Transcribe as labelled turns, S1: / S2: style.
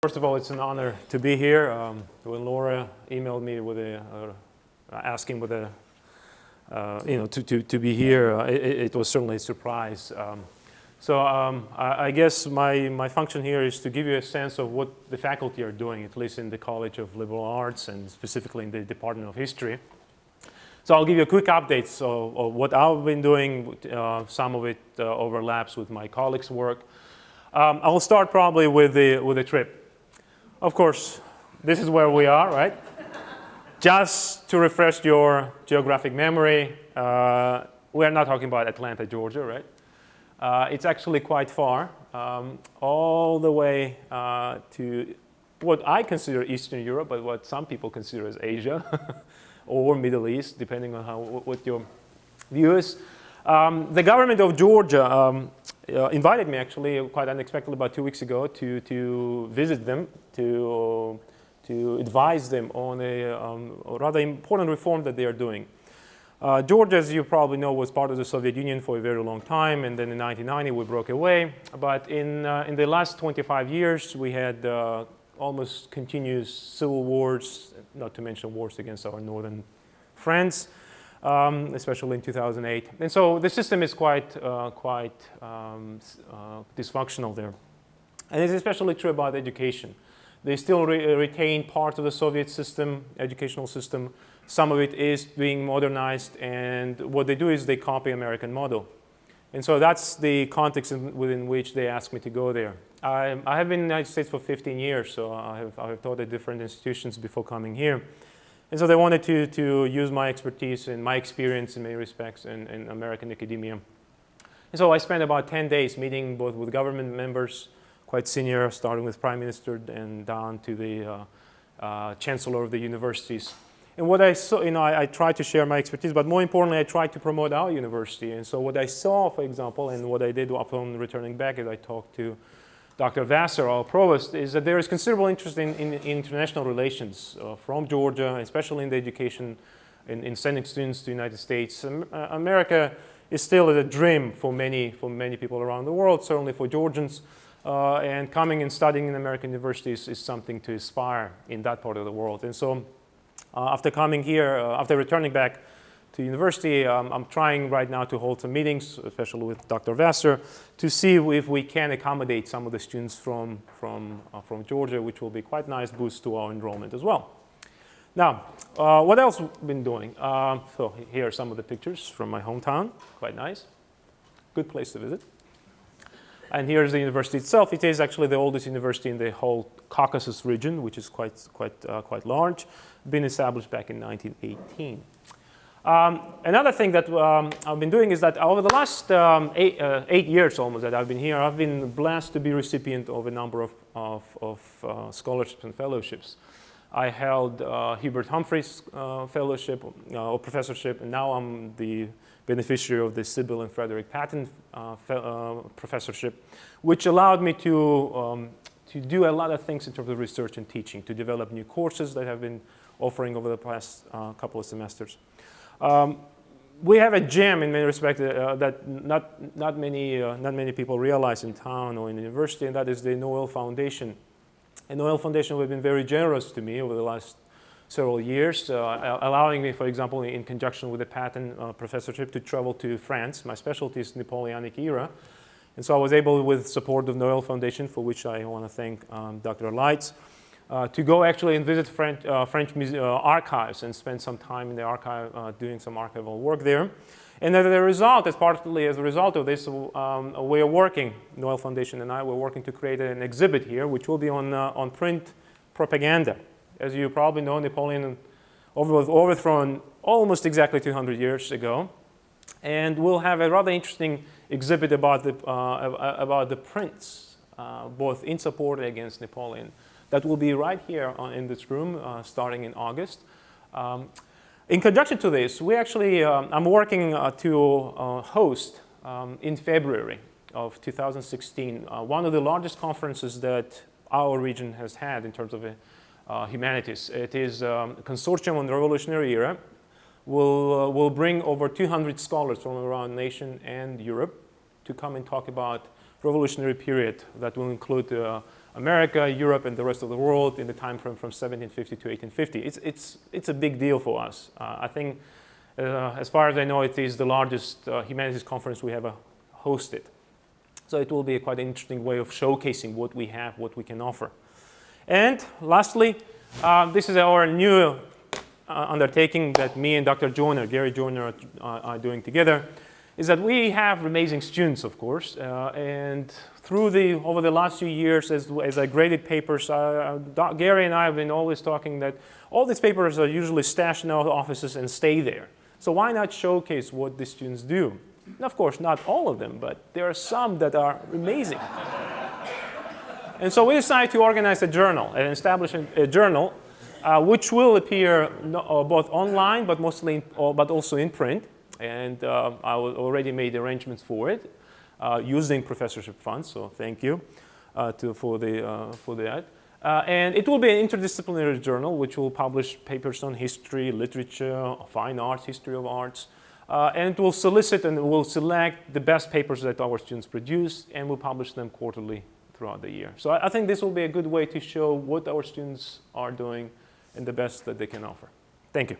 S1: First of all, it's an honor to be here. When Laura emailed me with asking whether to be here, it was certainly a surprise. I guess my function here is to give you a sense of what the faculty are doing, at least in the College of Liberal Arts and specifically in the Department of History. So I'll give you a quick update of what I've been doing. Some of it overlaps with my colleagues' work. I'll start probably with the trip. Of course, this is where we are, right? Just to refresh your geographic memory, we're not talking about Atlanta, Georgia, right? It's actually quite far, all the way to what I consider Eastern Europe, but what some people consider as Asia or Middle East, depending on what your view is. The government of Georgia invited me, actually, quite unexpectedly, about 2 weeks ago, to visit them, to advise them on a rather important reform that they are doing. Georgia, as you probably know, was part of the Soviet Union for a very long time, and then in 1990 we broke away. But in the last 25 years, we had almost continuous civil wars, not to mention wars against our northern friends. Especially in 2008. And so the system is quite dysfunctional there. And it's especially true about education. They still retain part of the Soviet system, educational system. Some of it is being modernized, and what they do is they copy American model. And so that's the context within which they asked me to go there. I have been in the United States for 15 years, so I have taught at different institutions before coming here. And so they wanted to use my expertise and my experience in many respects in American academia. And so I spent about 10 days meeting both with government members, quite senior, starting with Prime Minister and down to the Chancellor of the universities. And what I saw, I tried to share my expertise, but more importantly, I tried to promote our university. And so what I saw, for example, and what I did upon returning back as I talked to Dr. Vassar, our provost, is that there is considerable interest in international relations from Georgia, especially in the education, in sending students to the United States. America is still a dream for many people around the world, certainly for Georgians. And coming and studying in American universities is something to aspire in that part of the world. And so after coming here, after returning back to university, I'm trying right now to hold some meetings, especially with Dr. Vassar, to see if we can accommodate some of the students from Georgia, which will be quite a nice boost to our enrollment as well. Now, what else have we been doing? So here are some of the pictures from my hometown, quite nice. Good place to visit. And here's the university itself. It is actually the oldest university in the whole Caucasus region, which is quite large. Been established back in 1918. Another thing that I've been doing is that over the last 8 years almost that I've been here, I've been blessed to be recipient of a number of scholarships and fellowships. I held Hubert Humphrey's fellowship or professorship, and now I'm the beneficiary of the Sybil and Frederick Patton professorship, which allowed me to do a lot of things in terms of research and teaching, to develop new courses that have been offering over the past couple of semesters. We have a gem in many respects that not many people realize in town or in the university, and that is the Noel Foundation. And Noel Foundation has been very generous to me over the last several years, allowing me, for example, in conjunction with the Patton professorship, to travel to France. My specialty is Napoleonic era. And so I was able, with support of Noel Foundation, for which I want to thank Dr. Leitz, to go actually and visit French archives and spend some time in the archive doing some archival work there. And as a result, partly as a result of this, we are working, Noel Foundation and I, we're working to create an exhibit here, which will be on print propaganda. As you probably know, Napoleon was overthrown almost exactly 200 years ago. And we'll have a rather interesting exhibit about the prints, both in support and against Napoleon. That will be right here in this room starting in August. In conjunction to this, we actually, I'm working to host in February of 2016 one of the largest conferences that our region has had in terms of humanities. It is a consortium on the Revolutionary era. We'll bring over 200 scholars from around the nation and Europe to come and talk about revolutionary period that will include America, Europe, and the rest of the world in the time frame from 1750 to 1850. It's a big deal for us. I think, as far as I know, it is the largest humanities conference we ever hosted. So it will be a quite interesting way of showcasing what we have, what we can offer. And lastly, this is our new undertaking that me and Dr. Joyner, Gary Joyner, are doing together, is that we have amazing students, of course, and over the last few years, as I graded papers, Gary and I have been always talking that all these papers are usually stashed in our offices and stay there. So why not showcase what the students do? And of course, not all of them, but there are some that are amazing. And so we decided to organize a journal and establish a journal which will appear both online, but also in print. And I already made arrangements for it using professorship funds. So thank you for that. And it will be an interdisciplinary journal which will publish papers on history, literature, fine arts, history of arts. And it will solicit and will select the best papers that our students produce, and we'll publish them quarterly throughout the year. So I think this will be a good way to show what our students are doing and the best that they can offer. Thank you.